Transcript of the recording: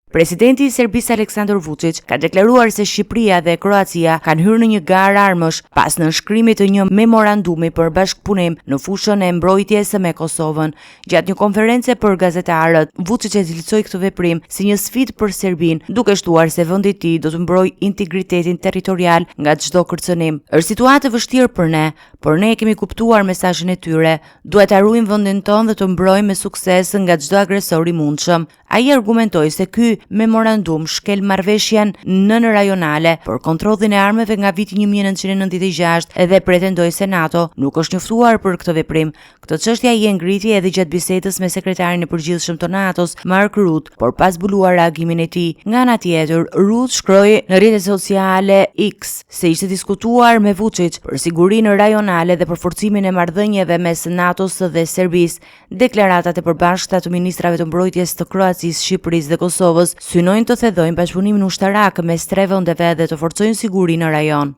Presidenti i Serbisë Aleksandar Vučić ka deklaruar se Shqipëria dhe Kroacia kanë hyrë në një garë armësh pas nënshkrimit të një memorandumi për bashkëpunim në fushën e mbrojtjes me Kosovën. Gjatë një konference për gazetarët, Vučić e cilësoi këtë veprim si një sfidë për Serbinë, duke shtuar se vendi i tij do të mbrojë integritetin territorial nga çdo kërcënim. Është situatë e vështirë për ne, por ne kemi kuptuar mesazhin e tyre. Duhet ta ruajmë vendin tonë dhe të mbrojmë me sukses nga çdo agresor i mundshëm. Ai argumentoi se ky memorandum shkel marrëveshjen nën rajonale për kontrollin e armëve nga viti 1996 dhe pretendoi se NATO nuk është njoftuar për këtë veprim. Këtë çështje ai e ngriti edhe gjatë bisedës me sekretarin e përgjithshëm të NATO-s, Mark Rutte, por pa zbuluar reagimin e tij. Nga ana tjetër, Rutte shkroi në rrjetet sociale X se ishte diskutuar me Vučić për sigurinë rajonale dhe për forcimin e marrëdhënieve mes NATO-s dhe Serbisë. Deklaratat e përbashkëta të ministrave të mbrojtjes të Kroacisë, Shqipërisë dhe Kosovës synojnë të thedhojnë bashkëpunimin ushtarak mes tre vendeve dhe të forcojnë sigurinë në rajon.